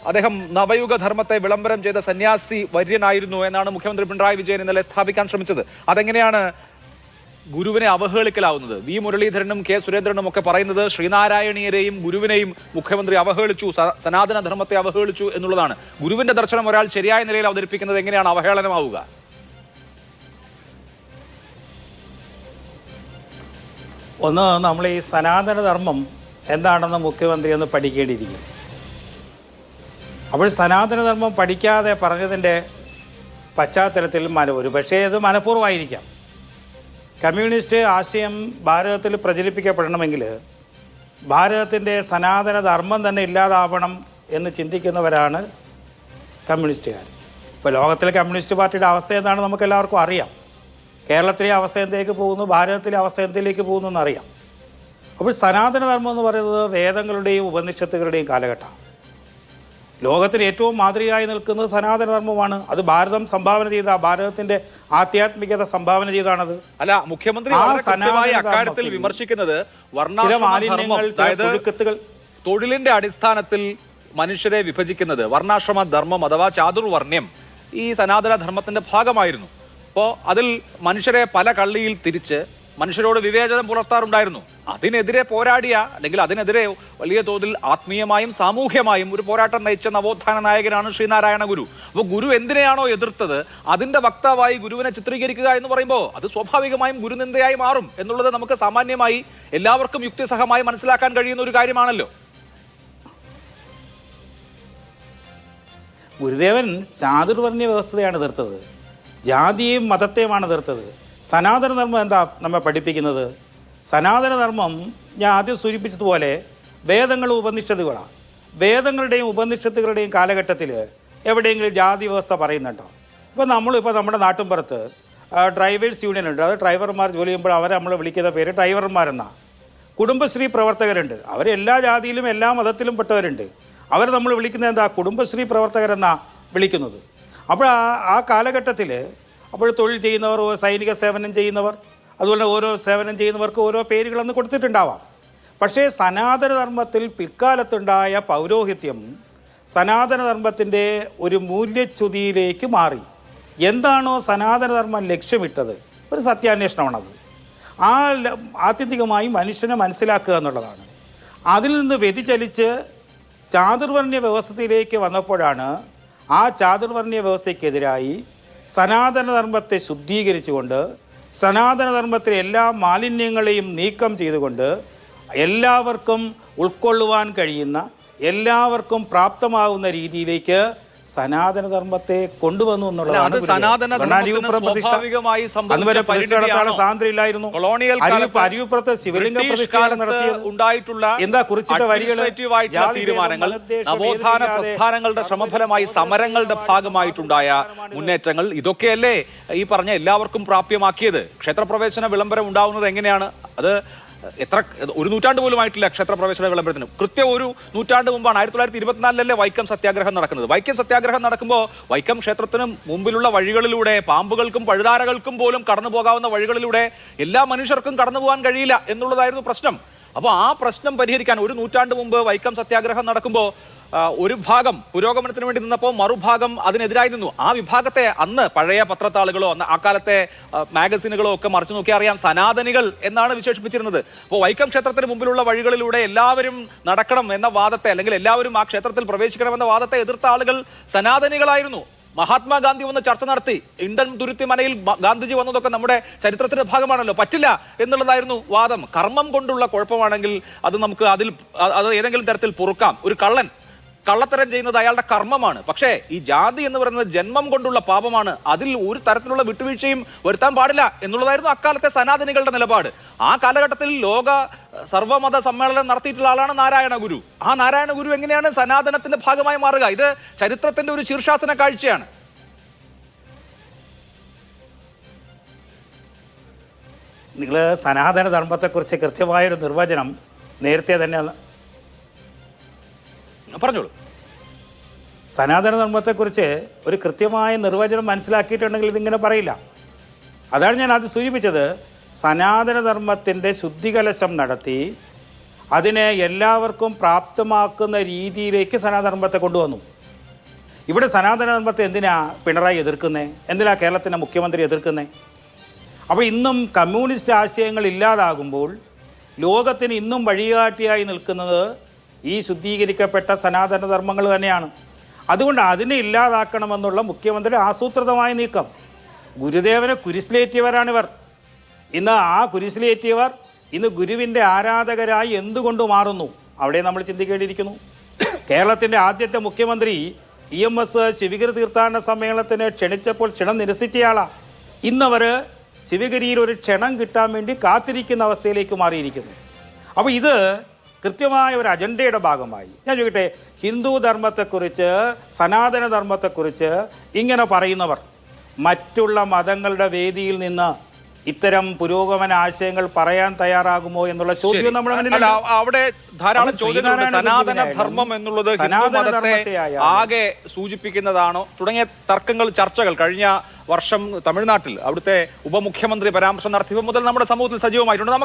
അദ്ദേഹം നവയുഗ ധർമ്മത്തെ വിളംബരം ചെയ്ത സന്യാസി വര്യനായിരുന്നു എന്നാണ് മുഖ്യമന്ത്രി പിണറായി വിജയൻ ഇന്നലെ സ്ഥാപിക്കാൻ ശ്രമിച്ചത്. അതെങ്ങനെയാണ് ഗുരുവിനെ അവഹേളിക്കലാവുന്നത്? വി മുരളീധരനും കെ സുരേന്ദ്രനും ഒക്കെ പറയുന്നത് ശ്രീനാരായണീയരെയും ഗുരുവിനെയും മുഖ്യമന്ത്രി അവഹേളിച്ചു, സനാതന ധർമ്മത്തെ അവഹേളിച്ചു എന്നുള്ളതാണ്. ഗുരുവിന്റെ ദർശനം ഒരാൾ ശരിയായ നിലയിൽ അവതരിപ്പിക്കുന്നത് എങ്ങനെയാണ് അവഹേളനമാവുക? ഒന്ന്, നമ്മൾ ഈ സനാതനധർമ്മം എന്താണെന്ന് മുഖ്യമന്ത്രി ഒന്ന് പഠിക്കേണ്ടിയിരിക്കുന്നു. അപ്പോൾ സനാതനധർമ്മം പഠിക്കാതെ പറഞ്ഞതിൻ്റെ പശ്ചാത്തലത്തിൽ ഒരു പക്ഷേ ഇത് മനഃപൂർവ്വമായിരിക്കാം. കമ്മ്യൂണിസ്റ്റ് ആശയം ഭാരതത്തിൽ പ്രചരിപ്പിക്കപ്പെടണമെങ്കിൽ ഭാരതത്തിൻ്റെ സനാതനധർമ്മം തന്നെ ഇല്ലാതാവണം എന്ന് ചിന്തിക്കുന്നവരാണ് കമ്മ്യൂണിസ്റ്റുകാർ. ഇപ്പോൾ ലോകത്തിലെ കമ്മ്യൂണിസ്റ്റ് പാർട്ടിയുടെ അവസ്ഥ എന്താണെന്ന് നമുക്ക് എല്ലാവർക്കും അറിയാം. കേരളത്തിലെ അവസ്ഥ എന്തിലേക്ക് പോകുന്നു, ഭാരതത്തിലെ അവസ്ഥ എന്തിലേക്ക് പോകുന്നു എന്നറിയാം. അപ്പോൾ സനാതനധർമ്മം എന്ന് പറയുന്നത് വേദങ്ങളുടെയും ഉപനിഷത്തുകളുടെയും കാലഘട്ടമാണ്. ലോകത്തിൽ ഏറ്റവും മാതൃകയായി നിൽക്കുന്നത് സനാതനധർമ്മമാണ്. അത് ഭാരതം സംഭാവന ചെയ്ത, ഭാരതത്തിന്റെ ആധ്യാത്മികത സംഭാവന ചെയ്താണത്. അല്ല, മുഖ്യമന്ത്രി അക്കാര്യത്തിൽ വിമർശിക്കുന്നത് തൊഴിലിന്റെ അടിസ്ഥാനത്തിൽ മനുഷ്യരെ വിഭജിക്കുന്നത് വർണ്ണാശ്രമ ധർമ്മം അഥവാ ചാതുർവർണ്ണ്യം ഈ സനാതന ധർമ്മത്തിന്റെ ഭാഗമായിരുന്നു. അപ്പോൾ അതിൽ മനുഷ്യരെ പല കള്ളിയിൽ തിരിച്ച് മനുഷ്യരോട് വിവേചനം പുലർത്താറുണ്ടായിരുന്നു. അതിനെതിരെ പോരാടിയ, അല്ലെങ്കിൽ അതിനെതിരെ വലിയ തോതിൽ ആത്മീയമായും സാമൂഹ്യമായും ഒരു പോരാട്ടം നയിച്ച നവോത്ഥാന നായകനാണ് ശ്രീനാരായണ ഗുരു. അപ്പോൾ ഗുരു എന്തിനെയാണോ എതിർത്തത് അതിന്റെ വക്താവായി ഗുരുവിനെ ചിത്രീകരിക്കുക എന്ന് പറയുമ്പോൾ അത് സ്വാഭാവികമായും ഗുരുനിന്ദയായി മാറും എന്നുള്ളത് നമുക്ക് സാമാന്യമായി എല്ലാവർക്കും യുക്തിസഹമായി മനസ്സിലാക്കാൻ കഴിയുന്ന ഒരു കാര്യമാണല്ലോ. ഗുരുദേവൻ ചാതുർവർണ്ണ്യ വ്യവസ്ഥയാണ് എതിർത്തത്, ജാതിയെയും മതത്തെയുമാണ് എതിർത്തത്. സനാതനധർമ്മം എന്താ നമ്മെ പഠിപ്പിക്കുന്നത്? സനാതനധർമ്മം ഞാൻ ആദ്യം സൂചിപ്പിച്ചതുപോലെ വേദങ്ങളും ഉപനിഷത്തുകളാണ്. വേദങ്ങളുടെയും ഉപനിഷത്തുകളുടെയും കാലഘട്ടത്തിൽ എവിടെയെങ്കിലും ജാതി വ്യവസ്ഥ പറയുന്നുണ്ടോ? ഇപ്പോൾ നമ്മുടെ നാട്ടിൻപുറത്ത് ഡ്രൈവേഴ്സ് യൂണിയൻ ഉണ്ട്. അത് ഡ്രൈവർമാർ ജോലി ചെയ്യുമ്പോൾ അവരെ നമ്മൾ വിളിക്കുന്ന പേര് ഡ്രൈവർമാരെന്നാണ്. കുടുംബശ്രീ പ്രവർത്തകരുണ്ട്, അവരെല്ലാ ജാതിയിലും എല്ലാ മതത്തിലും പെട്ടവരുണ്ട്. അവർ നമ്മൾ വിളിക്കുന്നത് എന്താ? കുടുംബശ്രീ പ്രവർത്തകരെന്നാണ് വിളിക്കുന്നത്. അപ്പോൾ ആ കാലഘട്ടത്തിൽ അപ്പോൾ തൊഴിൽ ചെയ്യുന്നവർ, സൈനിക സേവനം ചെയ്യുന്നവർ, അതുപോലെ ഓരോ സേവനം ചെയ്യുന്നവർക്ക് ഓരോ പേരുകളെന്ന് കൊടുത്തിട്ടുണ്ടാവാം. പക്ഷേ സനാതനധർമ്മത്തിൽ പിൽക്കാലത്തുണ്ടായ പൗരോഹിത്യം സനാതനധർമ്മത്തിൻ്റെ ഒരു മൂല്യച്യുതിയിലേക്ക് മാറി. എന്താണോ സനാതനധർമ്മം ലക്ഷ്യമിട്ടത്, ഒരു സത്യാന്വേഷണമാണത്. ആത്യന്തികമായി മനുഷ്യനെ മനസ്സിലാക്കുക എന്നുള്ളതാണ്. അതിൽ നിന്ന് വ്യതിചലിച്ച് ചാതുർവർണ്ണ്യ വ്യവസ്ഥയിലേക്ക് വന്നപ്പോഴാണ് ആ ചാതുർവർണ്ണ്യ വ്യവസ്ഥയ്ക്കെതിരായി സനാതനധർമ്മത്തെ ശുദ്ധീകരിച്ചുകൊണ്ട്, സനാതനധർമ്മത്തിലെ എല്ലാ മാലിന്യങ്ങളെയും നീക്കം ചെയ്തുകൊണ്ട് എല്ലാവർക്കും ഉൾക്കൊള്ളുവാൻ കഴിയുന്ന, എല്ലാവർക്കും പ്രാപ്തമാകുന്ന രീതിയിലേക്ക് സനാതനധർമ്മത്തെ കൊണ്ടുവന്നു എന്നുള്ളതാണ്. സ്വാതന്ത്ര്യമില്ലായിരുന്നു. അരിവിപ്പുറത്ത് ശിവലിംഗ പ്രതിഷ്ഠാനം നടത്തിയിട്ടുള്ള എന്താ കുറിച്ചിട്ട വരികൾ, തീരുമാനങ്ങൾ, നവോത്ഥാന പ്രസ്ഥാനങ്ങളുടെ ശ്രമഫലമായി സമരങ്ങളുടെ ഭാഗമായിട്ടുണ്ടായ മുന്നേറ്റങ്ങൾ, ഇതൊക്കെയല്ലേ ഈ പറഞ്ഞ എല്ലാവർക്കും പ്രാപ്യമാക്കിയത്. ക്ഷേത്രപ്രവേശന വിളംബരം ഉണ്ടാവുന്നത് എങ്ങനെയാണ്? അത് ഒരു നൂറ്റാണ്ട് പോലും ആയിട്ടില്ല ക്ഷേത്രപ്രവേശന വിളംബരത്തിന്. കൃത്യം ഒരു നൂറ്റാണ്ട് മുമ്പാണ് 1924 വൈക്കം സത്യാഗ്രഹം നടക്കുന്നത്. വൈക്കം സത്യാഗ്രഹം നടക്കുമ്പോൾ വൈക്കം ക്ഷേത്രത്തിന് മുമ്പിലുള്ള വഴികളിലൂടെ, പാമ്പുകൾക്കും പഴുതാരകൾക്കും പോലും കടന്നു പോകാവുന്ന വഴികളിലൂടെ എല്ലാ മനുഷ്യർക്കും കടന്നു പോകാൻ കഴിയില്ല എന്നുള്ളതായിരുന്നു പ്രശ്നം. അപ്പോൾ ആ പ്രശ്നം പരിഹരിക്കാൻ ഒരു നൂറ്റാണ്ട് മുമ്പ് വൈക്കം സത്യാഗ്രഹം നടക്കുമ്പോൾ ഒരു ഭാഗം പുരോഗമനത്തിന് വേണ്ടി നിന്നപ്പോൾ മറുഭാഗം അതിനെതിരായി നിന്നു. ആ വിഭാഗത്തെ അന്ന് പഴയ പത്രത്താളുകളോ ആ കാലത്തെ മാഗസിനുകളോ ഒക്കെ മറിച്ചു നോക്കി അറിയാം, സനാതനികൾ എന്നാണ് വിശേഷിപ്പിച്ചിരുന്നത്. അപ്പോൾ വൈക്കം ക്ഷേത്രത്തിന് മുമ്പിലുള്ള വഴികളിലൂടെ എല്ലാവരും നടക്കണം എന്ന വാദത്തെ, അല്ലെങ്കിൽ എല്ലാവരും ആ ക്ഷേത്രത്തിൽ പ്രവേശിക്കണമെന്ന വാദത്തെ എതിർത്ത ആളുകൾ സനാതനികളായിരുന്നു. മഹാത്മാഗാന്ധി വന്ന് ചർച്ച നടത്തി. ഇന്ത്യൻ തുരുത്തിമനയിൽ ഗാന്ധിജി വന്നതൊക്കെ നമ്മുടെ ചരിത്രത്തിന്റെ ഭാഗമാണല്ലോ, പറ്റില്ല എന്നുള്ളതായിരുന്നു വാദം. കർമ്മം കൊണ്ടുള്ള കുഴപ്പമാണെങ്കിൽ അത് നമുക്ക് അത് ഏതെങ്കിലും തരത്തിൽ പൊറുക്കാം. ഒരു കള്ളത്തരം ചെയ്യുന്നത് അയാളുടെ കർമ്മമാണ്. പക്ഷേ ഈ ജാതി എന്ന് പറയുന്നത് ജന്മം കൊണ്ടുള്ള പാപമാണ്, അതിൽ ഒരു തരത്തിലുള്ള വിട്ടുവീഴ്ചയും വരുത്താൻ പാടില്ല എന്നുള്ളതായിരുന്നു അക്കാലത്തെ സനാതനികളുടെ നിലപാട്. ആ കാലഘട്ടത്തിൽ ലോക സർവമത സമ്മേളനം നടത്തിയിട്ടുള്ള ആളാണ് നാരായണ ഗുരു. ആ നാരായണ ഗുരു എങ്ങനെയാണ് സനാതനത്തിന്റെ ഭാഗമായി മാറുക? ഇത് ചരിത്രത്തിന്റെ ഒരു ശീർഷാസന കാഴ്ചയാണ്. നിങ്ങൾ സനാതന ധർമ്മത്തെക്കുറിച്ച് കൃത്യമായൊരു നിർവചനം നേരത്തെ തന്നെ പറഞ്ഞോളൂ. സനാതനധർമ്മത്തെക്കുറിച്ച് ഒരു കൃത്യമായ നിർവചനം മനസ്സിലാക്കിയിട്ടുണ്ടെങ്കിൽ ഇതിങ്ങനെ പറയില്ല. അതാണ് ഞാൻ അത് സൂചിപ്പിച്ചത്. സനാതനധർമ്മത്തിൻ്റെ ശുദ്ധികലശം നടത്തി അതിനെ എല്ലാവർക്കും പ്രാപ്തമാക്കുന്ന രീതിയിലേക്ക് സനാതനധർമ്മത്തെ കൊണ്ടുവന്നു. ഇവിടെ സനാതന ധർമ്മത്തെ എന്തിനാ പിണറായി എതിർക്കുന്നത്? എന്തിനാ കേരളത്തിൻ്റെ മുഖ്യമന്ത്രി എതിർക്കുന്നത്? അപ്പോൾ ഇന്നും കമ്മ്യൂണിസ്റ്റ് ആശയങ്ങൾ ഇല്ലാതാകുമ്പോൾ ലോകത്തിന് ഇന്നും വഴികാട്ടിയായി നിൽക്കുന്നത് ഈ ശുദ്ധീകരിക്കപ്പെട്ട സനാതന ധർമ്മങ്ങൾ തന്നെയാണ്. അതുകൊണ്ട് അതിനെ ഇല്ലാതാക്കണമെന്നുള്ള മുഖ്യമന്ത്രിയുടെ ആസൂത്രിതമായ നീക്കം. ഗുരുദേവനെ കുരിശിലേറ്റിയവരാണിവർ. ഇന്ന് ആ കുരിശിലേറ്റിയവർ ഇന്ന് ഗുരുവിൻ്റെ ആരാധകരായി എന്തുകൊണ്ട് മാറുന്നു? അവിടെ നമ്മൾ ചിന്തിക്കേണ്ടിയിരിക്കുന്നു. കേരളത്തിൻ്റെ ആദ്യത്തെ മുഖ്യമന്ത്രി EMS ശിവഗിരി തീർത്ഥാടന സമ്മേളനത്തിന് ക്ഷണിച്ചപ്പോൾ ക്ഷണം നിരസിച്ചയാളാണ്. ഇന്നവർ ശിവഗിരിയിൽ ഒരു ക്ഷണം കിട്ടാൻ വേണ്ടി കാത്തിരിക്കുന്ന അവസ്ഥയിലേക്ക് മാറിയിരിക്കുന്നു. അപ്പോൾ ഇത് കൃത്യമായ ഒരു അജണ്ടയുടെ ഭാഗമായി. ഞാൻ ചോദിക്കട്ടെ, ഹിന്ദു ധർമ്മത്തെക്കുറിച്ച്, സനാതന ധർമ്മത്തെക്കുറിച്ച് ഇങ്ങനെ പറയുന്നവർ മറ്റുള്ള മതങ്ങളുടെ വേദിയിൽ നിന്ന് ഇത്തരം പുരോഗമന ആശയങ്ങൾ പറയാൻ തയ്യാറാകുമോ എന്നുള്ള ചോദ്യം നമ്മുടെ മുന്നിൽ അവിടെ ധാരാളം ചോദ്യങ്ങളുണ്ട്. സനാതന ധർമ്മം എന്നുള്ളത് ഹിന്ദു മതത്തെ ആകെ സൂചിപ്പിക്കുന്നതാണോ തുടങ്ങിയ തർക്കങ്ങൾ, ചർച്ചകൾ കഴിഞ്ഞ വർഷം തമിഴ്നാട്ടിൽ അവിടുത്തെ ഉപമുഖ്യമന്ത്രി പരാമർശം നടത്തിയപ്പോൾ മുതൽ നമ്മുടെ സമൂഹത്തിൽ സജീവമായിട്ടുണ്ട്. നമുക്ക്